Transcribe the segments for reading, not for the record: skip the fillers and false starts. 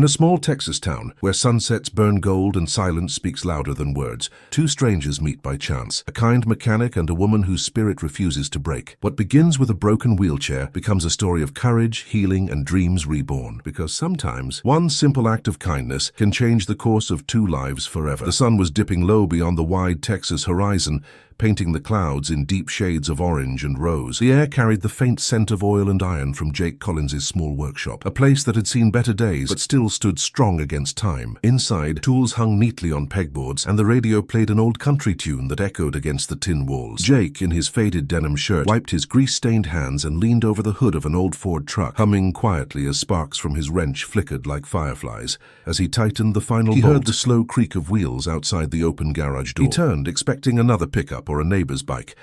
In a small Texas town, where sunsets burn gold and silence speaks louder than words, two strangers meet by chance, a kind mechanic and a woman whose spirit refuses to break. What begins with a broken wheelchair becomes a story of courage, healing, and dreams reborn. Because sometimes, one simple act of kindness can change the course of two lives forever. The sun was dipping low beyond the wide Texas horizon, painting the clouds in deep shades of orange and rose. The air carried the faint scent of oil and iron from Jake Collins's small workshop, a place that had seen better days but still stood strong against time. Inside, tools hung neatly on pegboards, and the radio played an old country tune that echoed against the tin walls. Jake, in his faded denim shirt, wiped his grease-stained hands and leaned over the hood of an old Ford truck, humming quietly as sparks from his wrench flickered like fireflies. As he tightened the final bolt, he heard the slow creak of wheels outside the open garage door. He turned, expecting another pickup or a neighbor's bike,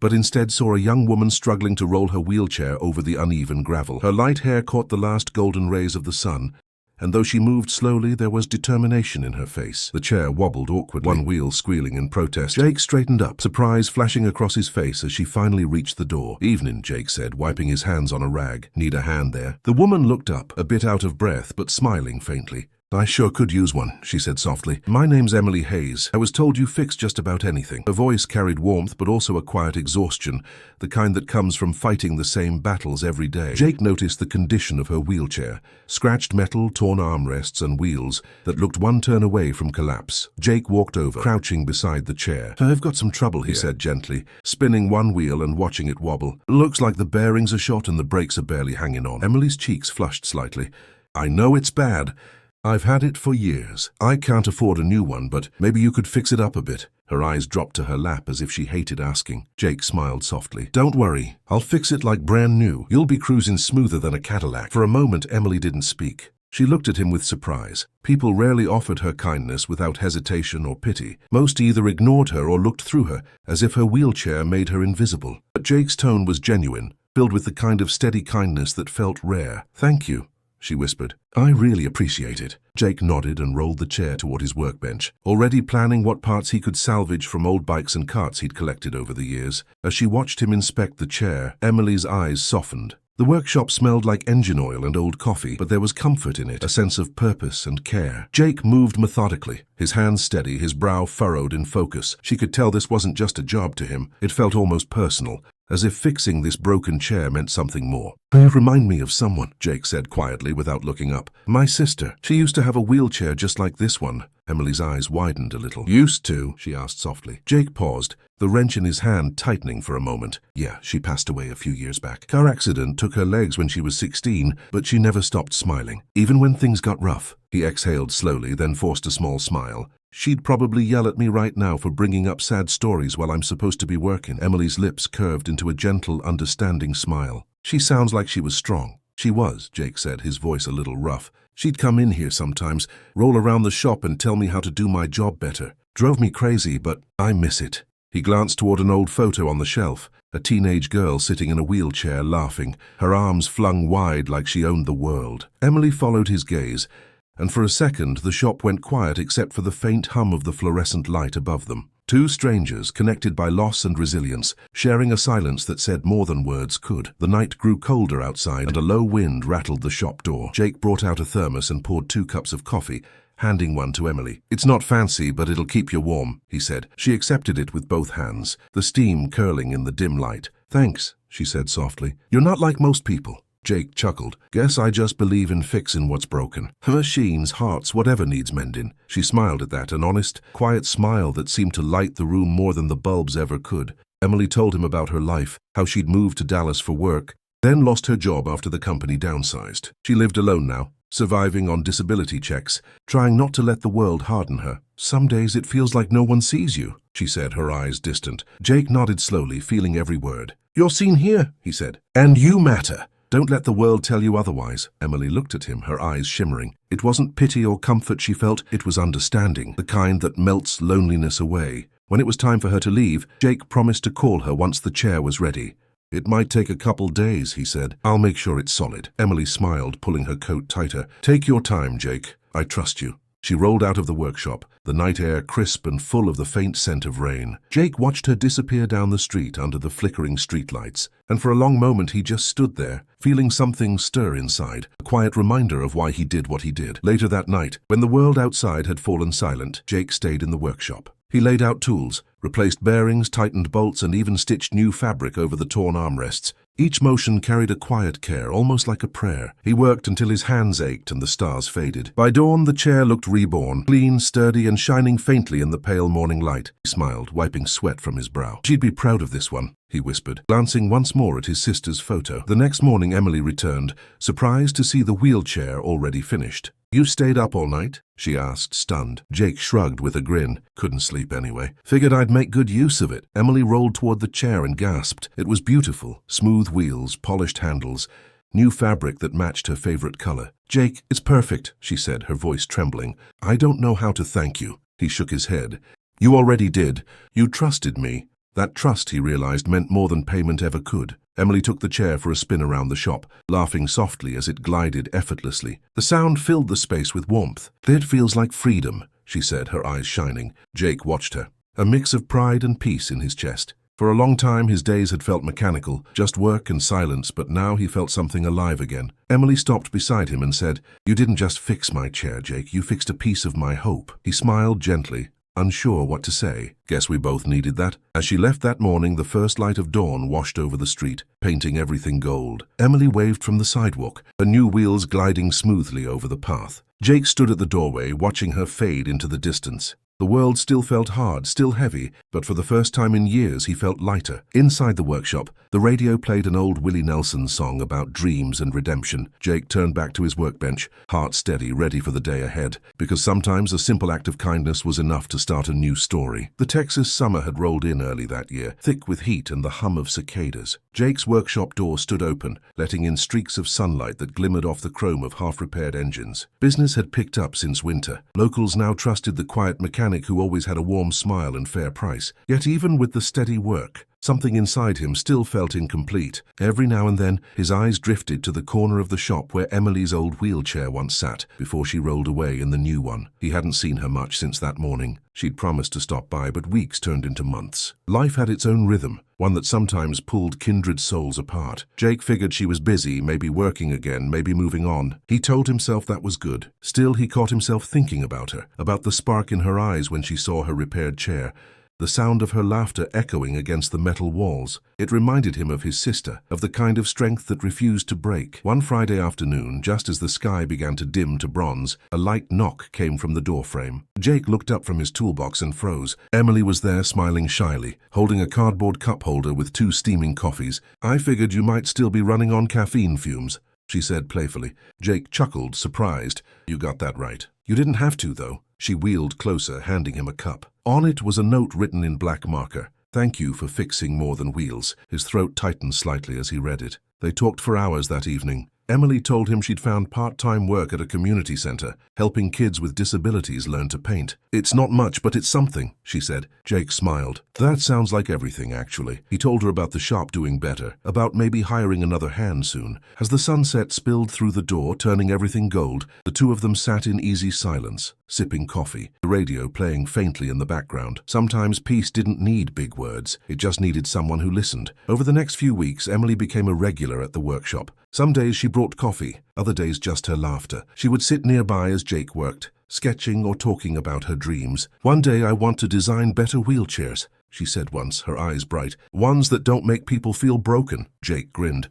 but instead saw a young woman struggling to roll her wheelchair over the uneven gravel. Her light hair caught the last golden rays of the sun, and though she moved slowly, there was determination in her face. The chair wobbled awkwardly, one wheel squealing in protest. Jake straightened up, surprise flashing across his face as she finally reached the door. "Evening," Jake said, wiping his hands on a rag. "Need a hand there?" The woman looked up, a bit out of breath, but smiling faintly. "I sure could use one," she said softly. "My name's Emily Hayes. I was told you fix just about anything." Her voice carried warmth but also a quiet exhaustion, the kind that comes from fighting the same battles every day. Jake noticed the condition of her wheelchair, scratched metal, torn armrests and wheels that looked one turn away from collapse. Jake walked over, crouching beside the chair. "I've got some trouble," he said gently, spinning one wheel and watching it wobble. "Looks like the bearings are shot and the brakes are barely hanging on." Emily's cheeks flushed slightly. "I know it's bad. I've had it for years. I can't afford a new one, but maybe you could fix it up a bit." Her eyes dropped to her lap as if she hated asking. Jake smiled softly. "Don't worry. I'll fix it like brand new. You'll be cruising smoother than a Cadillac." For a moment, Emily didn't speak. She looked at him with surprise. People rarely offered her kindness without hesitation or pity. Most either ignored her or looked through her, as if her wheelchair made her invisible. But Jake's tone was genuine, filled with the kind of steady kindness that felt rare. "Thank you," she whispered. "I really appreciate it." Jake nodded and rolled the chair toward his workbench, already planning what parts he could salvage from old bikes and carts he'd collected over the years. As she watched him inspect the chair, Emily's eyes softened. The workshop smelled like engine oil and old coffee, but there was comfort in it, a sense of purpose and care. Jake moved methodically, his hands steady, his brow furrowed in focus. She could tell this wasn't just a job to him. It felt almost personal, as if fixing this broken chair meant something more. "You remind me of someone," Jake said quietly without looking up. "My sister. She used to have a wheelchair just like this one." Emily's eyes widened a little. "Used to?" she asked softly. Jake paused, the wrench in his hand tightening for a moment. "Yeah, she passed away a few years back. Car accident took her legs when she was 16, but she never stopped smiling. Even when things got rough." He exhaled slowly, then forced a small smile. "She'd probably yell at me right now for bringing up sad stories while I'm supposed to be working." Emily's lips curved into a gentle, understanding smile. "She sounds like she was strong." "She was," Jake said, his voice a little rough. "She'd come in here sometimes, roll around the shop and tell me how to do my job better. Drove me crazy, but I miss it." He glanced toward an old photo on the shelf, a teenage girl sitting in a wheelchair laughing, her arms flung wide like she owned the world. Emily followed his gaze, and for a second the shop went quiet except for the faint hum of the fluorescent light above them. Two strangers, connected by loss and resilience, sharing a silence that said more than words could. The night grew colder outside, and a low wind rattled the shop door. Jake brought out a thermos and poured 2 cups of coffee, handing one to Emily. "It's not fancy, but it'll keep you warm," he said. She accepted it with both hands, the steam curling in the dim light. "Thanks," she said softly. "You're not like most people." Jake chuckled. "Guess I just believe in fixing what's broken. Machines, hearts, whatever needs mending." She smiled at that, an honest, quiet smile that seemed to light the room more than the bulbs ever could. Emily told him about her life, how she'd moved to Dallas for work, then lost her job after the company downsized. She lived alone now, surviving on disability checks, trying not to let the world harden her. "Some days it feels like no one sees you," she said, her eyes distant. Jake nodded slowly, feeling every word. "You're seen here," he said, "and you matter. Don't let the world tell you otherwise." Emily looked at him, her eyes shimmering. It wasn't pity or comfort she felt, it was understanding, the kind that melts loneliness away. When it was time for her to leave, Jake promised to call her once the chair was ready. "It might take a couple days," he said. "I'll make sure it's solid." Emily smiled, pulling her coat tighter. "Take your time, Jake. I trust you." She rolled out of the workshop, the night air crisp and full of the faint scent of rain. Jake watched her disappear down the street under the flickering streetlights, and for a long moment he just stood there, feeling something stir inside, a quiet reminder of why he did what he did. Later that night, when the world outside had fallen silent, Jake stayed in the workshop. He laid out tools, replaced bearings, tightened bolts, and even stitched new fabric over the torn armrests. Each motion carried a quiet care, almost like a prayer. He worked until his hands ached and the stars faded. By dawn, the chair looked reborn, clean, sturdy, and shining faintly in the pale morning light. He smiled, wiping sweat from his brow. She'd be proud of this one, he whispered, glancing once more at his sister's photo. The next morning, Emily returned, surprised to see the wheelchair already finished. "You stayed up all night?" she asked, stunned. Jake shrugged with a grin. "Couldn't sleep anyway. Figured I'd make good use of it." Emily rolled toward the chair and gasped. It was beautiful. Smooth wheels, polished handles, new fabric that matched her favorite color. "Jake, it's perfect," she said, her voice trembling. "I don't know how to thank you." He shook his head. "You already did. You trusted me." That trust, he realized, meant more than payment ever could. Emily took the chair for a spin around the shop, laughing softly as it glided effortlessly. The sound filled the space with warmth. "It feels like freedom," she said, her eyes shining. Jake watched her, a mix of pride and peace in his chest. For a long time, his days had felt mechanical, just work and silence, but now he felt something alive again. Emily stopped beside him and said, "You didn't just fix my chair, Jake. You fixed a piece of my hope." He smiled gently, unsure what to say. "Guess we both needed that." As she left that morning, the first light of dawn washed over the street, painting everything gold. Emily waved from the sidewalk, her new wheels gliding smoothly over the path. Jake stood at the doorway, watching her fade into the distance. The world still felt hard, still heavy, but for the first time in years he felt lighter. Inside the workshop, the radio played an old Willie Nelson song about dreams and redemption. Jake turned back to his workbench, heart steady, ready for the day ahead, because sometimes a simple act of kindness was enough to start a new story. The Texas summer had rolled in early that year, thick with heat and the hum of cicadas. Jake's workshop door stood open, letting in streaks of sunlight that glimmered off the chrome of half-repaired engines. Business had picked up since winter. Locals now trusted the quiet mechanic who always had a warm smile and fair price. Yet even with the steady work, something inside him still felt incomplete. Every now and then, his eyes drifted to the corner of the shop where Emily's old wheelchair once sat, before she rolled away in the new one. He hadn't seen her much since that morning. She'd promised to stop by, but weeks turned into months. Life had its own rhythm, one that sometimes pulled kindred souls apart. Jake figured she was busy, maybe working again, maybe moving on. He told himself that was good. Still, he caught himself thinking about her, about the spark in her eyes when she saw her repaired chair, the sound of her laughter echoing against the metal walls. It reminded him of his sister, of the kind of strength that refused to break. One Friday afternoon, just as the sky began to dim to bronze, a light knock came from the doorframe. Jake looked up from his toolbox and froze. Emily was there, smiling shyly, holding a cardboard cup holder with 2 steaming coffees. "I figured you might still be running on caffeine fumes," she said playfully. Jake chuckled, surprised. "You got that right. You didn't have to, though." She wheeled closer, handing him a cup. On it was a note written in black marker. "Thank you for fixing more than wheels." His throat tightened slightly as he read it. They talked for hours that evening. Emily told him she'd found part-time work at a community center, helping kids with disabilities learn to paint. "It's not much, but it's something," she said. Jake smiled. "That sounds like everything, actually." He told her about the shop doing better, about maybe hiring another hand soon. As the sunset spilled through the door, turning everything gold, the two of them sat in easy silence, sipping coffee, the radio playing faintly in the background. Sometimes peace didn't need big words. It just needed someone who listened. Over the next few weeks, Emily became a regular at the workshop. Some days she brought coffee, other days just her laughter. She would sit nearby as Jake worked, sketching or talking about her dreams. "One day I want to design better wheelchairs," she said once, her eyes bright. "Ones that don't make people feel broken." Jake grinned.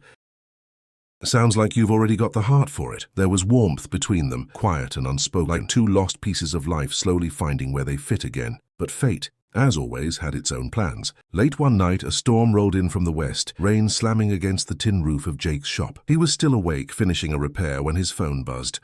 "Sounds like you've already got the heart for it." There was warmth between them, quiet and unspoken, like 2 lost pieces of life slowly finding where they fit again. But fate, as always, had its own plans. Late one night, a storm rolled in from the west, rain slamming against the tin roof of Jake's shop. He was still awake, finishing a repair, when his phone buzzed.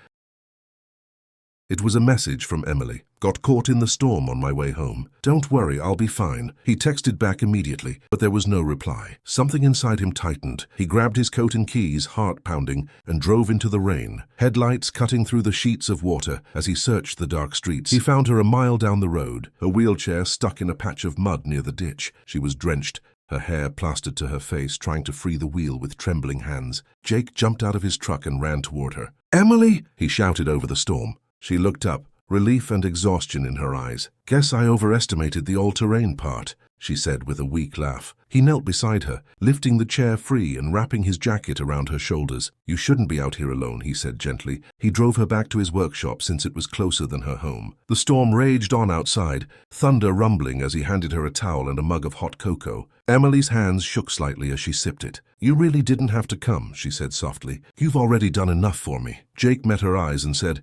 It was a message from Emily. "Got caught in the storm on my way home. Don't worry, I'll be fine." He texted back immediately, but there was no reply. Something inside him tightened. He grabbed his coat and keys, heart pounding, and drove into the rain, headlights cutting through the sheets of water as he searched the dark streets. He found her a mile down the road, her wheelchair stuck in a patch of mud near the ditch. She was drenched, her hair plastered to her face, trying to free the wheel with trembling hands. Jake jumped out of his truck and ran toward her. "Emily!" he shouted over the storm. She looked up, relief and exhaustion in her eyes. "Guess I overestimated the all-terrain part," she said with a weak laugh. He knelt beside her, lifting the chair free and wrapping his jacket around her shoulders. "You shouldn't be out here alone," he said gently. He drove her back to his workshop since it was closer than her home. The storm raged on outside, thunder rumbling as he handed her a towel and a mug of hot cocoa. Emily's hands shook slightly as she sipped it. "You really didn't have to come," she said softly. "You've already done enough for me." Jake met her eyes and said,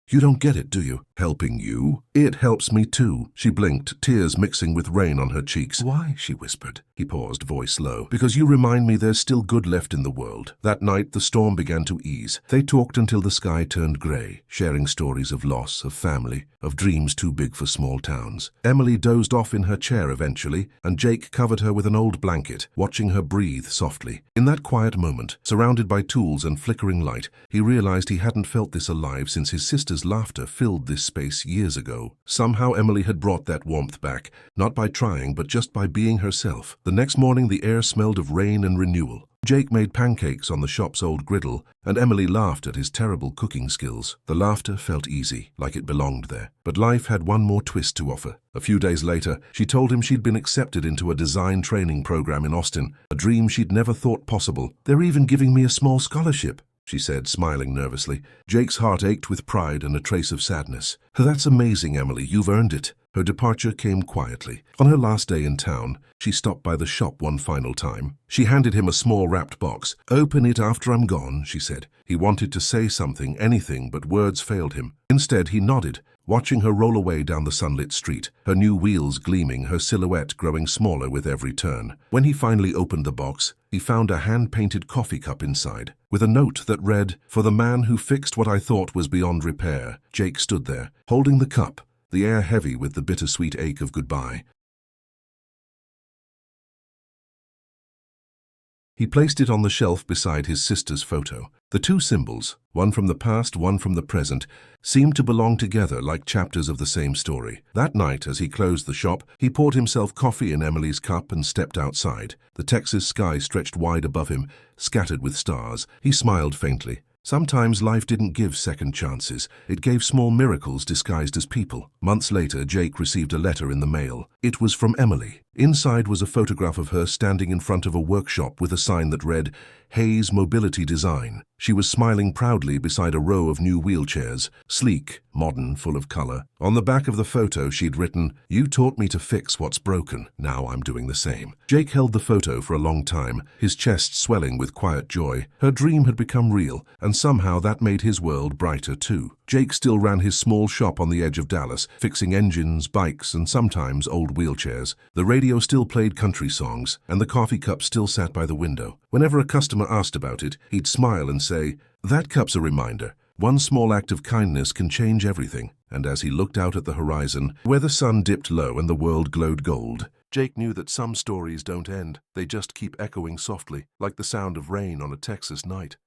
"You don't get it, do you? Helping you? It helps me too." She blinked, tears mixing with rain on her cheeks. "Why?" she whispered. He paused, voice low. "Because you remind me there's still good left in the world." That night, the storm began to ease. They talked until the sky turned grey, sharing stories of loss, of family, of dreams too big for small towns. Emily dozed off in her chair eventually, and Jake covered her with an old blanket, watching her breathe softly. In that quiet moment, surrounded by tools and flickering light, he realized he hadn't felt this alive since his sister's laughter filled this space years ago. Somehow Emily had brought that warmth back, not by trying, but just by being herself. The next morning the air smelled of rain and renewal. Jake made pancakes on the shop's old griddle, and Emily laughed at his terrible cooking skills. The laughter felt easy, like it belonged there. But life had one more twist to offer. A few days later, she told him she'd been accepted into a design training program in Austin, a dream she'd never thought possible. "They're even giving me a small scholarship," she said, smiling nervously. Jake's heart ached with pride and a trace of sadness. "That's amazing, Emily. You've earned it." Her departure came quietly. On her last day in town, she stopped by the shop one final time. She handed him a small wrapped box. "Open it after I'm gone," she said. He wanted to say something, anything, but words failed him. Instead, he nodded, watching her roll away down the sunlit street, her new wheels gleaming, her silhouette growing smaller with every turn. When he finally opened the box, he found a hand-painted coffee cup inside, with a note that read, "For the man who fixed what I thought was beyond repair." Jake stood there, holding the cup, the air heavy with the bittersweet ache of goodbye. He placed it on the shelf beside his sister's photo. The two symbols, one from the past, one from the present, seemed to belong together like chapters of the same story. That night, as he closed the shop, he poured himself coffee in Emily's cup and stepped outside. The Texas sky stretched wide above him, scattered with stars. He smiled faintly. Sometimes life didn't give second chances. It gave small miracles disguised as people. Months later, Jake received a letter in the mail. It was from Emily. Inside was a photograph of her standing in front of a workshop with a sign that read, "Hayes Mobility Design." She was smiling proudly beside a row of new wheelchairs, sleek, modern, full of color. On the back of the photo, she'd written, "You taught me to fix what's broken. Now I'm doing the same." Jake held the photo for a long time, his chest swelling with quiet joy. Her dream had become real, and somehow that made his world brighter too. Jake still ran his small shop on the edge of Dallas, fixing engines, bikes, and sometimes old wheelchairs. The radio still played country songs, and the coffee cup still sat by the window. Whenever a customer asked about it, he'd smile and say, "That cup's a reminder. One small act of kindness can change everything." And as he looked out at the horizon, where the sun dipped low and the world glowed gold, Jake knew that some stories don't end. They just keep echoing softly, like the sound of rain on a Texas night.